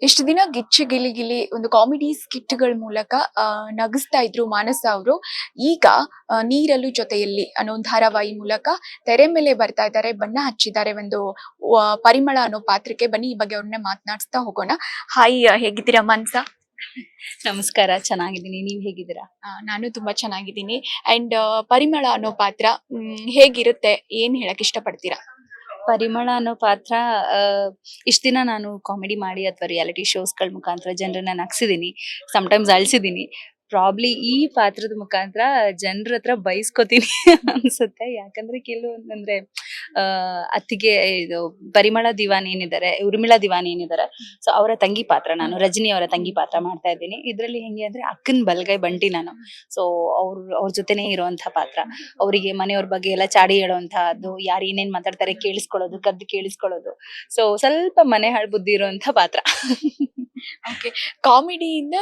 ಇಷ್ಟು ದಿನ ಗಿಚ್ಚಿ ಗಿಲಿ ಗಿಲಿ ಒಂದು ಕಾಮಿಡಿ ಸ್ಕಿಟ್‌ಗಳ ಮೂಲಕ ನಗಿಸ್ತಾ ಇದ್ರು ಮಾನಸ ಅವರು. ಈಗ ನೀರಲು ಜೊತೆಯಲ್ಲಿ ಅನ್ನೋ ಒಂದು ಧಾರಾವಾಹಿ ಮೂಲಕ ತೆರೆ ಮೇಲೆ ಬರ್ತಾ ಇದ್ದಾರೆ, ಬಣ್ಣ ಹಚ್ಚಿದ್ದಾರೆ ಒಂದು ಪರಿಮಳ ಅನ್ನೋ ಪಾತ್ರಕ್ಕೆ. ಬನ್ನಿ ಈ ಬಗ್ಗೆ ಅವ್ರನ್ನೇ ಮಾತನಾಡಿಸ್ತಾ ಹೋಗೋಣ. ಹಾಯ್, ಹೇಗಿದ್ದೀರಾ ಮಾನಸ? ನಮಸ್ಕಾರ, ಚೆನ್ನಾಗಿದ್ದೀನಿ. ನೀವ್ ಹೇಗಿದ್ದೀರಾ? ನಾನು ತುಂಬಾ ಚೆನ್ನಾಗಿದ್ದೀನಿ. ಅಂಡ್ ಪರಿಮಳ ಅನ್ನೋ ಪಾತ್ರ ಹೇಗಿರುತ್ತೆ? ಏನ್ ಹೇಳಕ್ ಇಷ್ಟಪಡ್ತೀರಾ? ಪರಿಮಳ ಅನ್ನೋ ಪಾತ್ರ ಇಷ್ಟ ದಿನ ನಾನು ಕಾಮಿಡಿ ಮಾಡಿ ಅಥವಾ ರಿಯಾಲಿಟಿ ಶೋಸ್ಗಳ ಮುಖಾಂತರ ಜನರನ್ನ ನಗ್ಸಿದೀನಿ, ಸಮ್ಟೈಮ್ಸ್ ಅಳ್ಸಿದೀನಿ. ಪ್ರಾಬ್ಲಿ ಈ ಪಾತ್ರದ ಮುಖಾಂತರ ಜನರ ಹತ್ರ ಬೈಸ್ಕೊತೀನಿ ಅನ್ಸುತ್ತೆ. ಯಾಕಂದ್ರೆ ಕೆಲವೊಂದಂದ್ರೆ ಅತ್ತಿಗೆ ಇದು ಪರಿಮಳ ದಿವಾನ್ ಏನಿದ್ದಾರೆ, ಉರ್ಮಿಳಾ ದಿವಾನ್ ಏನಿದ್ದಾರೆ, ಸೊ ಅವರ ತಂಗಿ ಪಾತ್ರ, ನಾನು ರಜನಿ ಅವರ ತಂಗಿ ಪಾತ್ರ ಮಾಡ್ತಾ ಇದ್ದೀನಿ. ಇದ್ರಲ್ಲಿ ಹೆಂಗೆ ಅಂದ್ರೆ ಅಕ್ಕನ್ ಬಲ್ಗೈ ಬಂಟಿ ನಾನು. ಸೊ ಅವ್ರ ಜೊತೆನೆ ಇರುವಂತ ಪಾತ್ರ. ಅವರಿಗೆ ಮನೆಯವ್ರ ಬಗ್ಗೆ ಎಲ್ಲ ಚಾಡಿ ಹೇಳುವಂತಹದ್ದು, ಯಾರು ಏನೇನ್ ಮಾತಾಡ್ತಾರೆ ಕೇಳಿಸ್ಕೊಳ್ಳೋದು, ಕದ್ದು ಕೇಳಿಸ್ಕೊಳ್ಳೋದು. ಸೊ ಸ್ವಲ್ಪ ಮನೆ ಹಾಳು ಬುದ್ಧಿ ಇರುವಂತ ಪಾತ್ರ. ಓಕೆ. ಕಾಮಿಡಿಯಿಂದ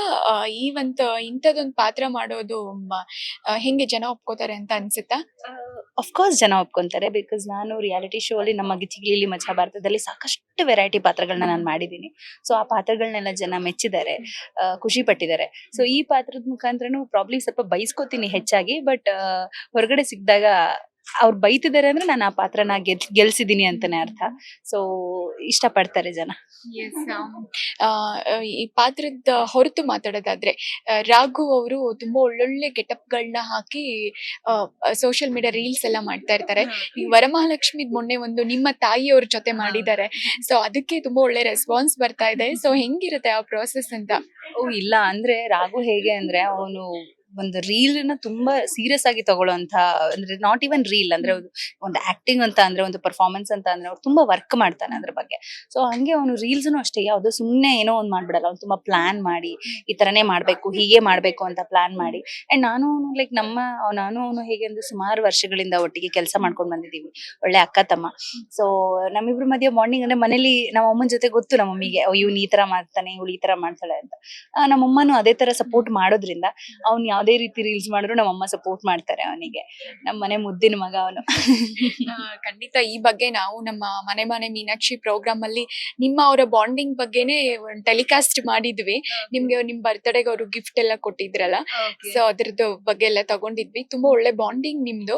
ಇಂಥದೊಂದು ಪಾತ್ರ ಮಾಡೋದು ಹೆಂಗೆ ಜನ ಒಪ್ಕೋತಾರೆ ಅಂತ ಅನ್ಸುತ್ತಾ? ಅಫ್ಕೋರ್ಸ್ ಜನ ಒಪ್ಕೊಂತಾರೆ. ಬಿಕಾಸ್ ನಾನು ರಿಯಾಲಿಟಿ ಶೋ ಅಲ್ಲಿ ನಮ್ಮ ಗಿಚ್ಚಿಗಿಲಿ ಮಚ್ಚ ಭಾರತದಲ್ಲಿ ಸಾಕಷ್ಟು ವೆರೈಟಿ ಪಾತ್ರಗಳನ್ನ ನಾನು ಮಾಡಿದ್ದೀನಿ. ಸೊ ಆ ಪಾತ್ರಗಳನ್ನೆಲ್ಲ ಜನ ಮೆಚ್ಚಿದ್ದಾರೆ, ಖುಷಿ ಪಟ್ಟಿದ್ದಾರೆ. ಸೊ ಈ ಪಾತ್ರದ ಮುಖಾಂತರನು ಪ್ರಾಬ್ಲಿ ಸ್ವಲ್ಪ ಬೈಸ್ಕೊತೀನಿ ಹೆಚ್ಚಾಗಿ. ಬಟ್ ಹೊರಗಡೆ ಸಿಕ್ಕಿದಾಗ ಅವ್ರು ಬೈತಿದ್ದಾರೆ ಅಂದ್ರೆ ನಾನು ಆ ಪಾತ್ರನ ಗೆಲ್ಸಿದೀನಿ ಅಂತಾನೆ ಅರ್ಥ. ಸೊ ಇಷ್ಟ ಪಡ್ತಾರೆ ಜನ. ಎಸ್. ಈ ಪಾತ್ರದ ಹೊರತು ಮಾತಾಡೋದಾದ್ರೆ, ರಾಘು ಅವರು ತುಂಬಾ ಒಳ್ಳೊಳ್ಳೆ ಗೆಟಪ್ಗಳನ್ನ ಹಾಕಿ ಸೋಷಿಯಲ್ ಮೀಡಿಯಾ ರೀಲ್ಸ್ ಎಲ್ಲ ಮಾಡ್ತಾ ಇರ್ತಾರೆ. ಈ ವರಮಹಾಲಕ್ಷ್ಮಿ ಮೊನ್ನೆ ಒಂದು ನಿಮ್ಮ ತಾಯಿಯವ್ರ ಜೊತೆ ಮಾಡಿದ್ದಾರೆ. ಸೊ ಅದಕ್ಕೆ ತುಂಬಾ ಒಳ್ಳೆ ರೆಸ್ಪಾನ್ಸ್ ಬರ್ತಾ ಇದೆ. ಸೊ ಹೆಂಗಿರುತ್ತೆ ಆ ಪ್ರೋಸೆಸ್ ಅಂತ? ಇಲ್ಲ ಅಂದ್ರೆ ರಾಘು ಹೇಗೆ ಅಂದ್ರೆ ಅವನು ಒಂದು ರೀಲ್ ನ ತುಂಬಾ ಸೀರಿಯಸ್ ಆಗಿ ತಗೊಳ್ಳುವಂತ, ಅಂದ್ರೆ ನಾಟ್ ಇವನ್ ರೀಲ್ ಅಂದ್ರೆ ಒಂದು ಆಕ್ಟಿಂಗ್ ಅಂತ ಅಂದ್ರೆ, ಒಂದು ಪರ್ಫಾರ್ಮೆನ್ಸ್ ಅಂತ ಅಂದ್ರೆ ಅವ್ರು ತುಂಬಾ ವರ್ಕ್ ಮಾಡ್ತಾನೆ ಅದ್ರ ಬಗ್ಗೆ. ಸೊ ಹಂಗೆ ಅವನು ರೀಲ್ಸ್ ಅಷ್ಟೇ ಯಾವ್ದೋ ಸುಮ್ನೆ ಏನೋ ಒಂದ್ ಮಾಡ್ಬಿಡಲ್ಲ. ಅವ್ನು ತುಂಬಾ ಪ್ಲಾನ್ ಮಾಡಿ ಈ ತರನೇ ಮಾಡ್ಬೇಕು, ಹೀಗೆ ಮಾಡ್ಬೇಕು ಅಂತ ಪ್ಲಾನ್ ಮಾಡಿ. ಅಂಡ್ ನಾನು ಅವನು ಹೇಗೆ ಅಂದ್ರೆ ಸುಮಾರು ವರ್ಷಗಳಿಂದ ಒಟ್ಟಿಗೆ ಕೆಲಸ ಮಾಡ್ಕೊಂಡ್ ಬಂದಿದೀವಿ, ಒಳ್ಳೆ ಅಕ್ಕ ತಮ್ಮ. ಸೊ ನಮ್ಮಿಬ್ರ ಮಧ್ಯೆ ಬಾಂಡಿಂಗ್ ಅಂದ್ರೆ ಮನೇಲಿ ನಮ್ಮ ಅಮ್ಮನ ಜೊತೆ ಗೊತ್ತು ನಮ್ಮ ಮಮ್ಮಿಗೆ, ಇವ್ನು ಈ ತರ ಮಾಡ್ತಾನೆ, ಇವಳು ಈ ತರ ಮಾಡ್ತಾಳೆ ಅಂತ. ನಮ್ಮಮ್ಮನು ಅದೇ ತರ ಸಪೋರ್ಟ್ ಮಾಡೋದ್ರಿಂದ ಅವ್ನು ಯಾವ್ದೇ ರೀತಿ ರೀಲ್ಸ್ ಮಾಡಿದ್ರು ನಮ್ಮಮ್ಮ ಸಪೋರ್ಟ್ ಮಾಡ್ತಾರೆ ಅವನಿಗೆ. ನಮ್ಮ ಮನೆ ಮುದ್ದಿನ ಮಗ ಅವನು. ಖಂಡಿತ ಈ ಬಗ್ಗೆ ನಾವು ನಮ್ಮ ಮನೆ ಮನೆ ಮೀನಾಕ್ಷಿ ಪ್ರೋಗ್ರಾಮ್ ಅಲ್ಲಿ ನಿಮ್ಮ ಅವರ ಬಾಂಡಿಂಗ್ ಬಗ್ಗೆನೇ ಟೆಲಿಕಾಸ್ಟ್ ಮಾಡಿದ್ವಿ. ನಿಮ್ಗೆ ನಿಮ್ ಬರ್ತ್ಡೇಗೆ ಅವರು ಗಿಫ್ಟ್ ಎಲ್ಲ ಕೊಟ್ಟಿದ್ರಲ್ಲ, ಸೊ ಅದ್ರದ್ದು ಬಗ್ಗೆ ಎಲ್ಲ ತಗೊಂಡಿದ್ವಿ. ತುಂಬಾ ಒಳ್ಳೆ ಬಾಂಡಿಂಗ್ ನಿಮ್ದು.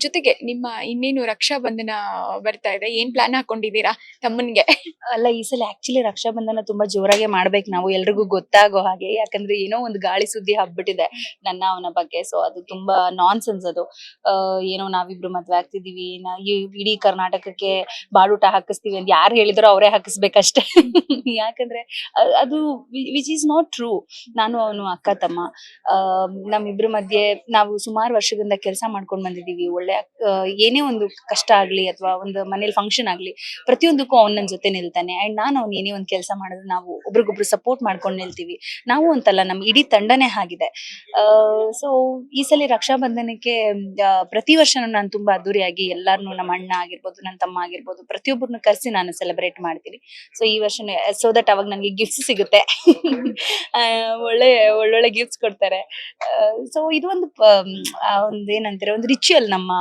ಜೊತೆಗೆ ನಿಮ್ಮ ಇನ್ನೇನು ರಕ್ಷಾ ಬಂಧನ ಬರ್ತಾ ಇದೆ, ಏನ್ ಪ್ಲಾನ್ ಹಾಕೊಂಡಿದೀರಾ ತಮ್ಮನ್ಗೆ? ಅಲ್ಲ, ಈ ಸಲ ಆಕ್ಚುಲಿ ರಕ್ಷಾ ಬಂಧನ ತುಂಬಾ ಜೋರಾಗಿ ಮಾಡ್ಬೇಕು ನಾವು, ಎಲ್ರಿಗೂ ಗೊತ್ತಾಗೋ ಹಾಗೆ. ಯಾಕಂದ್ರೆ ಏನೋ ಒಂದು ಗಾಳಿ ಸುದ್ದಿ ಹಬ್ಬಿಟ್ಟಿದೆ ನನ್ನ ಅವನ ಬಗ್ಗೆ. ಸೊ ಅದು ತುಂಬಾ ನಾನ್ ಸೆನ್ಸ್ ಅದು. ಏನೋ ನಾವಿಬ್ರು ಮದ್ವೆ ಆಗ್ತಿದೀವಿ, ಇಡೀ ಕರ್ನಾಟಕಕ್ಕೆ ಬಾಡೂಟ ಹಾಕಿಸ್ತೀವಿ ಅಂತ ಯಾರು ಹೇಳಿದ್ರೋ ಅವರೇ ಹಾಕಿಸ್ಬೇಕಷ್ಟೇ. ಯಾಕಂದ್ರೆ ಅದು ವಿಚ್ ಈಸ್ ನಾಟ್ ಟ್ರೂ. ನಾನು ಅವನು ಅಕ್ಕ ತಮ್ಮ, ನಮ್ಮಿಬ್ರ ಮಧ್ಯೆ ನಾವು ಸುಮಾರು ವರ್ಷದಿಂದ ಕೆಲಸ ಮಾಡ್ಕೊಂಡ್ ಬಂದಿದೀವಿ. ಒಳ್ಳೆ ಏನೇ ಒಂದು ಕಷ್ಟ ಆಗ್ಲಿ ಅಥವಾ ಒಂದು ಮನೇಲಿ ಫಂಕ್ಷನ್ ಆಗ್ಲಿ, ಪ್ರತಿಯೊಂದಕ್ಕೂ ಅವ್ನ ನನ್ ಜೊತೆ ನಿಲ್ತಾನೆ. ಅಂಡ್ ನಾನು ಅವ್ನು ಏನೇ ಒಂದ್ ಕೆಲಸ ಮಾಡಿದ್ರೆ ನಾವು ಒಬ್ರಿಗೊಬ್ರು ಸಪೋರ್ಟ್ ಮಾಡ್ಕೊಂಡು ನಿಲ್ತೀವಿ. ನಾವು ಅಂತಲ್ಲ, ನಮ್ ಇಡೀ ತಂಡನೇ ಆಗಿದೆ. ಸೊ ಈ ಸಲ ರಕ್ಷಾ ಬಂಧನಕ್ಕೆ ಪ್ರತಿ ವರ್ಷನೂ ನಾನು ತುಂಬಾ ಅದ್ದೂರಿಯಾಗಿ ಎಲ್ಲಾರ್ನು, ನಮ್ಮ ಅಣ್ಣ ಆಗಿರ್ಬೋದು, ನನ್ನ ತಮ್ಮ ಆಗಿರ್ಬೋದು, ಪ್ರತಿಯೊಬ್ಬರನ್ನು ಕರೆಸಿ ನಾನು ಸೆಲೆಬ್ರೇಟ್ ಮಾಡ್ತೀನಿ. ಸೊ ಈ ವರ್ಷ ಸೋ ದಟ್ ಅವಾಗ ನನಗೆ ಗಿಫ್ಟ್ಸ್ ಸಿಗುತ್ತೆ. ಒಳ್ಳೊಳ್ಳೆ ಗಿಫ್ಟ್ಸ್ ಕೊಡ್ತಾರೆ. ಸೊ ಇದು ಒಂದು ಏನಂತಾರೆ, ಒಂದು ರಿಚುವಲ್ ನಮ್ಮ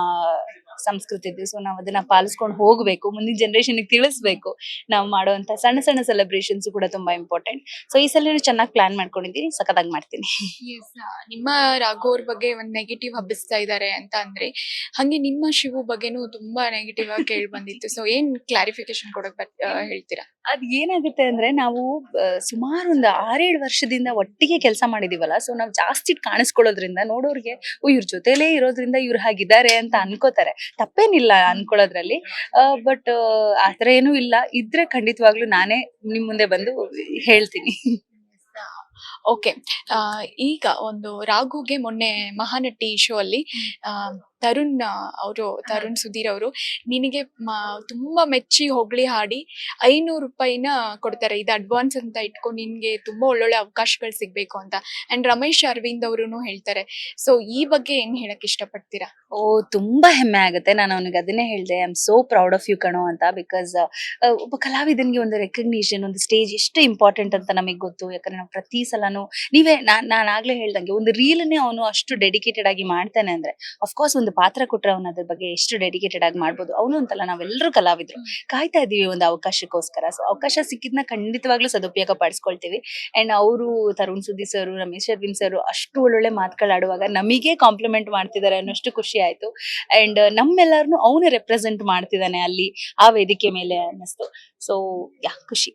ಸಂಸ್ಕೃತಿದ್ದು. ಸೊ ನಾವ್ ಅದನ್ನ ಪಾಲಿಸ್ಕೊಂಡು ಹೋಗ್ಬೇಕು, ಮುಂದಿನ ಜನರೇಷನ್ ತಿಳಿಸ್ಬೇಕು. ನಾವು ಮಾಡುವಂತ ಸಣ್ಣ ಸಣ್ಣ ಸೆಲೆಬ್ರೇಷನ್ಸ್ ಕೂಡ ತುಂಬಾ ಇಂಪಾರ್ಟೆಂಟ್. ಸೊ ಈ ಸಲ ಚೆನ್ನಾಗಿ ಪ್ಲಾನ್ ಮಾಡ್ಕೊಂಡಿದ್ದೀನಿ, ಸಖತ್ತಾಗಿ ಮಾಡ್ತೀನಿ. ನಿಮ್ಮ ರಾಘು ಅವ್ರ ಬಗ್ಗೆ ಒಂದ್ ನೆಗೆಟಿವ್ ಹಬ್ಬಿಸ್ತಾ ಇದ್ದಾರೆ ಅಂತ ಅಂದ್ರೆ, ಹಂಗೆ ನಿಮ್ಮ ಶಿವು ಬಗ್ಗೆನೂ ತುಂಬಾ ನೆಗೆಟಿವ್ ಆಗಿ ಕೇಳಿ ಬಂದಿತ್ತು. ಸೊ ಏನ್ ಕ್ಲಾರಿಫಿಕೇಶನ್ ಕೊಡಕ್ ಹೇಳ್ತೀರಾ? ಅದ್ ಏನಾಗುತ್ತೆ ಅಂದ್ರೆ, ನಾವು ಸುಮಾರು ಒಂದು 6-7 ವರ್ಷದಿಂದ ಒಟ್ಟಿಗೆ ಕೆಲಸ ಮಾಡಿದೀವಲ್ಲ. ಸೊ ನಾವ್ ಜಾಸ್ತಿ ಕಾಣಿಸ್ಕೊಳ್ಳೋದ್ರಿಂದ ನೋಡೋರ್ಗೆ ಇವ್ರ ಜೊತೆಲೇ ಇರೋದ್ರಿಂದ ಇವ್ರು ಹಾಗಿದ್ದಾರೆ ಅಂತ ಅನ್ಕೋತಾರೆ. ತಪ್ಪೇನಿಲ್ಲ ಅನ್ಕೊಳ್ಳೋದ್ರಲ್ಲಿ. ಬಟ್ ಆತರ ಏನೂ ಇಲ್ಲ. ಇದ್ರೆ ಖಂಡಿತವಾಗ್ಲೂ ನಾನೇ ನಿಮ್ ಮುಂದೆ ಬಂದು ಹೇಳ್ತೀನಿ. ಓಕೆ. ಈಗ ಒಂದು ರಾಘುಗೆ ಮೊನ್ನೆ ಮಹಾನಟಿ ಶೋ ಅಲ್ಲಿ ತರುಣ್ ಸುಧೀರ್ ಅವರು ನಿನಗೆ ತುಂಬಾ ಮೆಚ್ಚಿ ಹೊಗಳಿ ಹಾಡಿ 500 ರೂಪಾಯಿನ ಕೊಡ್ತಾರೆ, ಇದು ಅಡ್ವಾನ್ಸ್ ಅಂತ ಇಟ್ಕೊಂಡು ನಿನ್ಗೆ ತುಂಬಾ ಒಳ್ಳೊಳ್ಳೆ ಅವಕಾಶಗಳು ಸಿಗ್ಬೇಕು ಅಂತ. ಅಂಡ್ ರಮೇಶ್ ಅರವಿಂದ್ ಅವರು ಹೇಳ್ತಾರೆ. ಸೊ ಈ ಬಗ್ಗೆ ಏನ್ ಹೇಳಕ್ ಇಷ್ಟಪಡ್ತೀರಾ? ತುಂಬಾ ಹೆಮ್ಮೆ ಆಗುತ್ತೆ. ನಾನು ಅವನಿಗೆ ಅದನ್ನೇ ಹೇಳ್ದೆ, I am so proud of you ಕಣೋ ಅಂತ. ಬಿಕಾಸ್ ಒಬ್ಬ ಕಲಾವಿದನ್ಗೆ ಒಂದು ರೆಕಗ್ನಿಷನ್, ಒಂದು ಸ್ಟೇಜ್ ಎಷ್ಟು ಇಂಪಾರ್ಟೆಂಟ್ ಅಂತ ನಮಗೆ ಗೊತ್ತು. ಯಾಕಂದ್ರೆ ನಾವು ಪ್ರತಿ ಸಲನು ನಾನ್ ಆಗ್ಲೇ ಹೇಳ್ದಂಗೆ ಒಂದು ರೀಲ್ನೇ ಅವನು ಅಷ್ಟು ಡೆಡಿಕೇಟೆಡ್ ಆಗಿ ಮಾಡ್ತಾನೆ ಅಂದ್ರೆ ಅಫ್ಕೋರ್ಸ್ ಒಂದು ಪಾತ್ರ ಕೊಟ್ರೆ ಅವ್ನ ಅದ್ರ ಬಗ್ಗೆ ಎಷ್ಟು ಡೆಡಿಕೇಟೆಡ್ ಆಗಿ ಮಾಡ್ಬೋದು. ಅವನು ಅಂತಲ್ಲ, ನಾವೆಲ್ಲರೂ ಕಲಾವಿದ್ರು ಕಾಯ್ತಾ ಇದೀವಿ ಒಂದು ಅವಕಾಶಕ್ಕೋಸ್ಕರ. ಸೊ ಅವಕಾಶ ಸಿಕ್ಕಿದ್ನ ಖಂಡಿತವಾಗ್ಲೂ ಸದುಪಯೋಗ ಪಡಿಸ್ಕೊಳ್ತೀವಿ. ಅಂಡ್ ಅವರು ತರುಣ್ ಸುದ್ದಿ ಸರ್, ರಮೇಶ್ ಅರವಿಂದ್ ಸರ್ ಅಷ್ಟು ಒಳ್ಳೊಳ್ಳೆ ಮಾತುಗಳಾಡುವಾಗ ನಮಗೆ ಕಾಂಪ್ಲಿಮೆಂಟ್ ಮಾಡ್ತಿದ್ದಾರೆ ಅನ್ನೋಷ್ಟು ಖುಷಿ ಆಯ್ತು. ಅಂಡ್ ನಮ್ಮೆಲ್ಲರನ್ನು ಅವನು ರೆಪ್ರೆಸೆಂಟ್ ಮಾಡ್ತಿದ್ದಾನೆ ಅಲ್ಲಿ ಆ ವೇದಿಕೆ ಮೇಲೆ ಅನ್ನಿಸ್ತು. ಸೊ ಖುಷಿ.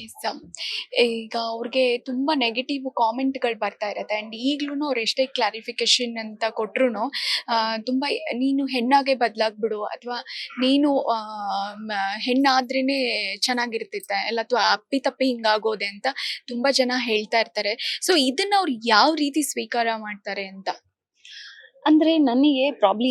ಎಸ್ ಈಗ ಅವ್ರಿಗೆ ತುಂಬಾ ನೆಗೆಟಿವ್ ಕಾಮೆಂಟ್ಗಳು ಬರ್ತಾ ಇರತ್ತೆ. ಅಂಡ್ ಈಗ್ಲೂ ಅವ್ರು ಎಷ್ಟೇ ಕ್ಲಾರಿಫಿಕೇಶನ್ ಅಂತ ಕೊಟ್ರು ತುಂಬಾ ನೀನು ಹೆಣ್ಣಾಗೆ ಬದ್ಲಾಗ್ಬಿಡು, ಅಥವಾ ನೀನು ಹೆಣ್ಣಾದ್ರೇನೆ ಚೆನ್ನಾಗಿರ್ತಿತ್ತೆ ಎಲ್ಲ, ಅಥವಾ ಅಪ್ಪಿ ತಪ್ಪಿ ಹಿಂಗಾಗೋದೆ ಅಂತ ತುಂಬಾ ಜನ ಹೇಳ್ತಾ ಇರ್ತಾರೆ. ಸೊ ಇದನ್ನ ಅವ್ರು ಯಾವ ರೀತಿ ಸ್ವೀಕಾರ ಮಾಡ್ತಾರೆ ಅಂತ? ಅಂದ್ರೆ ನನಗೆ ಪ್ರಾಬ್ಲಿ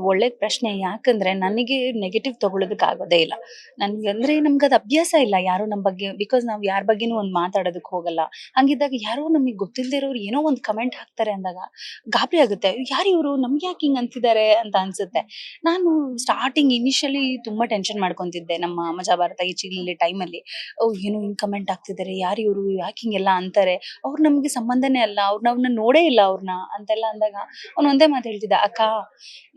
ಒಳ್ಳೆ ಪ್ರಶ್ನೆ. ಯಾಕಂದ್ರೆ ನನಗೆ ನೆಗೆಟಿವ್ ತಗೊಳ್ಳೋದಕ್ಕೆ ಆಗೋದೇ ಇಲ್ಲ. ನನ್ಗೆ ಅಂದ್ರೆ ನಮ್ಗೆ ಅದು ಅಭ್ಯಾಸ ಇಲ್ಲ ಯಾರು ನಮ್ಮ ಬಗ್ಗೆ, ಬಿಕಾಸ್ ನಾವು ಯಾರ ಬಗ್ಗೆನೂ ಒಂದು ಮಾತಾಡೋದಕ್ಕೆ ಹೋಗಲ್ಲ. ಹಂಗಿದ್ದಾಗ ಯಾರೋ ನಮಗೆ ಗೊತ್ತಿಲ್ಲದೆ ಇರೋರು ಏನೋ ಒಂದು ಕಮೆಂಟ್ ಹಾಕ್ತಾರೆ ಅಂದಾಗ ಗಾಬರಿ ಆಗುತ್ತೆ. ಯಾರು ಇವರು, ನಮ್ಗೆ ಯಾಕೆ ಹಿಂಗ್ ಅಂತಿದ್ದಾರೆ ಅಂತ ಅನ್ಸುತ್ತೆ. ನಾನು ಸ್ಟಾರ್ಟಿಂಗ್ ಇನಿಷಿಯಲಿ ತುಂಬಾ ಟೆನ್ಷನ್ ಮಾಡ್ಕೊಂತಿದ್ದೆ ನಮ್ಮ ಮಜಾ ಭಾರತ ಈ ಚಿಲ್ಲಿ ಟೈಮಲ್ಲಿ. ಏನೋ ಹಿಂಗ್ ಕಮೆಂಟ್ ಹಾಕ್ತಿದ್ದಾರೆ, ಯಾರು ಇವರು, ಯಾಕೆ ಹಿಂಗೆಲ್ಲ ಅಂತಾರೆ, ಅವ್ರು ನಮ್ಗೆ ಸಂಬಂಧನೇ ಅಲ್ಲ, ಅವ್ರು ನಾವ್ನ ನೋಡೇ ಇಲ್ಲ ಅವ್ರನ್ನ ಅಂತೆಲ್ಲ ಅಂದಾಗ ಅವ್ನು ಒಂದೇ ಮಾತು ಹೇಳ್ತಿದ್ದ, ಅಕ್ಕ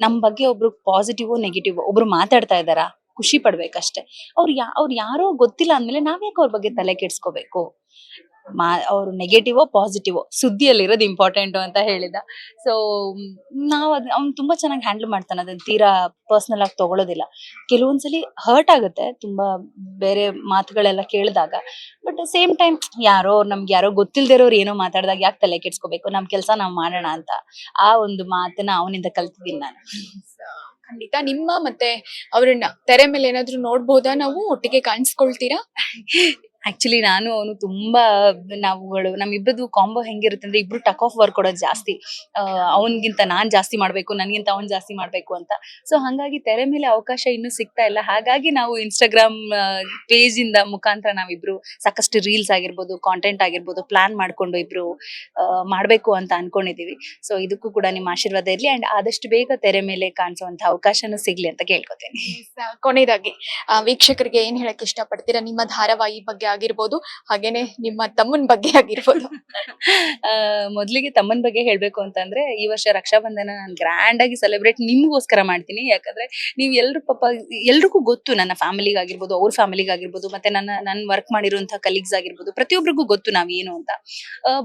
ನಮ್ ಬಗ್ಗೆ ಒಬ್ರು ಪಾಸಿಟಿವ್ ನೆಗೆಟಿವ್ ಒಬ್ರು ಮಾತಾಡ್ತಾ ಇದಾರ, ಖುಷಿ ಪಡ್ಬೇಕಷ್ಟೇ. ಅವ್ರು ಯಾರೋ ಗೊತ್ತಿಲ್ಲ ಅಂದ್ಮೇಲೆ ನಾವ್ಯಾಕೆ ಅವ್ರ ಬಗ್ಗೆ ತಲೆ ಕೆಡ್ಸ್ಕೋಬೇಕು, ಅವ್ರು ನೆಗೆಟಿವ್ ಪಾಸಿಟಿವ್ ಸುದ್ದಿಯಲ್ಲಿ ಇರೋದು ಇಂಪಾರ್ಟೆಂಟ್ ಅಂತ ಹೇಳಿದ. ಸೊ ನಾವ್ ಅವ್ನು ತುಂಬಾ ಚೆನ್ನಾಗಿ ಹ್ಯಾಂಡಲ್ ಮಾಡ್ತಾನೆ, ಅದನ್ನ ತೀರಾ ಪರ್ಸನಲ್ ಆಗಿ ತಗೊಳ್ಳೋದಿಲ್ಲ. ಕೆಲವೊಂದ್ಸಲಿ ಹರ್ಟ್ ಆಗುತ್ತೆ ತುಂಬಾ ಬೇರೆ ಮಾತುಗಳೆಲ್ಲ ಕೇಳಿದಾಗ. ಬಟ್ ಸೇಮ್ ಟೈಮ್ ನಮ್ಗೆ ಯಾರೋ ಗೊತ್ತಿಲ್ದಿರೋರು ಏನೋ ಮಾತಾಡಿದಾಗ ಯಾಕೆ ತಲೆ ಕೆಡ್ಸ್ಕೋಬೇಕು, ನಮ್ ಕೆಲ್ಸ ನಾವ್ ಮಾಡೋಣ ಅಂತ ಆ ಒಂದು ಮಾತನ್ನ ಅವನಿಂದ ಕಲ್ತಿದ್ದೀನಿ ನಾನು. ಖಂಡಿತ ನಿಮ್ಮ ಮತ್ತೆ ಅವ್ರನ್ನ ತೆರೆ ಮೇಲೆ ಏನಾದ್ರು ನೋಡ್ಬೋದಾ, ನಾವು ಒಟ್ಟಿಗೆ ಕಾಣಿಸ್ಕೊಳ್ತೀರಾ? ಆಕ್ಚುಲಿ ನಾನು ಅವನು ತುಂಬಾ ನಾವುಗಳು ನಮ್ಮಿಬ್ಬರದು ಕಾಂಬೋ ಹೆಂಗಿರುತ್ತೆ ಅಂದ್ರೆ ಇಬ್ರು ಟಕ್ ಆಫ್ ವರ್ಕ್ ಕೊಡೋದು ಜಾಸ್ತಿ. ಅವನ್ಗಿಂತ ನಾನ್ ಜಾಸ್ತಿ ಮಾಡ್ಬೇಕು, ನನ್ಗಿಂತ ಅವ್ನ್ ಜಾಸ್ತಿ ಮಾಡ್ಬೇಕು ಅಂತ. ಸೊ ಹಂಗಾಗಿ ತೆರೆ ಮೇಲೆ ಅವಕಾಶ ಇನ್ನೂ ಸಿಗ್ತಾ ಇಲ್ಲ. ಹಾಗಾಗಿ ನಾವು ಇನ್ಸ್ಟಾಗ್ರಾಮ್ ಪೇಜ್ ಇಂದ ಮುಖಾಂತರ ನಾವಿಬ್ರು ಸಾಕಷ್ಟು ರೀಲ್ಸ್ ಆಗಿರ್ಬೋದು, ಕಾಂಟೆಂಟ್ ಆಗಿರ್ಬೋದು ಪ್ಲಾನ್ ಮಾಡ್ಕೊಂಡು ಇಬ್ರು ಮಾಡ್ಬೇಕು ಅಂತ ಅನ್ಕೊಂಡಿದೀವಿ. ಸೊ ಇದಕ್ಕೂ ಕೂಡ ನಿಮ್ಮ ಆಶೀರ್ವಾದ ಇರ್ಲಿ, ಅಂಡ್ ಆದಷ್ಟು ಬೇಗ ತೆರೆ ಮೇಲೆ ಕಾಣಿಸುವಂತ ಅವಕಾಶನೂ ಸಿಗ್ಲಿ ಅಂತ ಕೇಳ್ಕೊತೇನೆ. ಕೊನೆಯದಾಗಿ ವೀಕ್ಷಕರಿಗೆ ಏನ್ ಹೇಳಕ್ ಇಷ್ಟಪಡ್ತೀರಾ ನಿಮ್ಮ ಧಾರಾವಾಹಿ ಬಗ್ಗೆ ಆಗಿರ್ಬೋದು, ಹಾಗೇನೆ ನಿಮ್ಮ ತಮ್ಮನ ಬಗ್ಗೆ ಆಗಿರ್ಬೋದು? ಮೊದ್ಲಿಗೆ ತಮ್ಮನ ಬಗ್ಗೆ ಹೇಳ್ಬೇಕು ಅಂತಂದ್ರೆ, ಈ ವರ್ಷ ರಕ್ಷಾಬಂಧನ ನಾನು ಗ್ರ್ಯಾಂಡ್ ಆಗಿ ಸೆಲೆಬ್ರೇಟ್ ನಿಮ್ಗೋಸ್ಕರ ಮಾಡ್ತೀನಿ. ಯಾಕಂದ್ರೆ ನೀವು ಎಲ್ರು ಪಾಪ ಎಲ್ರಿಗೂ ಗೊತ್ತು, ನನ್ನ ಫ್ಯಾಮಿಲಿಗೆ ಆಗಿರ್ಬೋದು, ಅವ್ರ ಫ್ಯಾಮಿಲಿಗೆ ಆಗಿರ್ಬೋದು, ಮತ್ತೆ ನನ್ ವರ್ಕ್ ಮಾಡಿರುವಂತಹ ಕಲೀಗ್ಸ್ ಆಗಿರ್ಬೋದು, ಪ್ರತಿಯೊಬ್ಬರಿಗೂ ಗೊತ್ತು ನಾವೇನು ಅಂತ.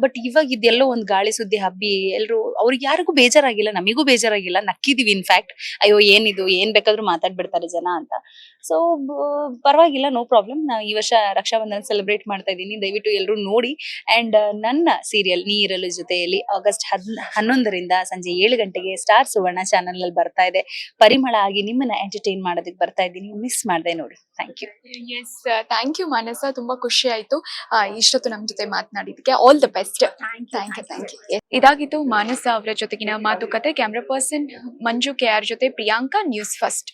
ಬಟ್ ಇವಾಗ ಇದೆಲ್ಲೋ ಒಂದ್ ಗಾಳಿ ಸುದ್ದಿ ಹಬ್ಬಿ ಎಲ್ರು ಅವ್ರಿಗೆ ಯಾರಿಗೂ ಬೇಜಾರಾಗಿಲ್ಲ, ನಮಿಗೂ ಬೇಜಾರಾಗಿಲ್ಲ, ನಕ್ಕಿದೀವಿ. ಇನ್ಫ್ಯಾಕ್ಟ್ ಅಯ್ಯೋ ಏನಿದು, ಏನ್ ಬೇಕಾದ್ರೂ ಮಾತಾಡ್ಬಿಡ್ತಾರೆ ಜನ ಅಂತ. ಸೊ ಪರವಾಗಿಲ್ಲ, ನೋ ಪ್ರಾಬ್ಲಮ್. ನಾ ಈ ವರ್ಷ ರಕ್ಷಾಬಂಧನ ಸೆಲೆಬ್ರೇಟ್ ಮಾಡ್ತಾ ಇದ್ದೀನಿ, ದಯವಿಟ್ಟು ಎಲ್ಲರೂ ನೋಡಿ. ಅಂಡ್ ನನ್ನ ಸೀರಿಯಲ್ ನೀ ಇರಲು ಜೊತೆಯಲ್ಲಿ ಆಗಸ್ಟ್ 11ರಿಂದ ಸಂಜೆ 7 ಗಂಟೆಗೆ ಸ್ಟಾರ್ ಸುವರ್ಣ ಚಾನೆಲ್ ಅಲ್ಲಿ ಬರ್ತಾ ಇದೆ. ಪರಿಮಳ ಆಗಿ ನಿಮ್ಮನ್ನ ಎಂಟರ್ಟೈನ್ ಮಾಡೋದಕ್ಕೆ ಬರ್ತಾ ಇದ್ದೀನಿ, ಮಿಸ್ ಮಾಡದೆ ನೋಡಿ. Thank you. Yes, thank you Manasa, ತುಂಬಾ ಖುಷಿ ಆಯ್ತು ಇಷ್ಟೊತ್ತು ನಮ್ ಜೊತೆ ಮಾತನಾಡಿದಕ್ಕೆ. All the best. Thank you. ಇದಾಗಿತ್ತು ಮಾನಸ ಅವರ ಜೊತೆಗಿನ ಮಾತುಕತೆ. ಕ್ಯಾಮ್ರಾ ಪರ್ಸನ್ ಮಂಜು KR ಜೊತೆ ಪ್ರಿಯಾಂಕಾ, ನ್ಯೂಸ್ ಫಸ್ಟ್.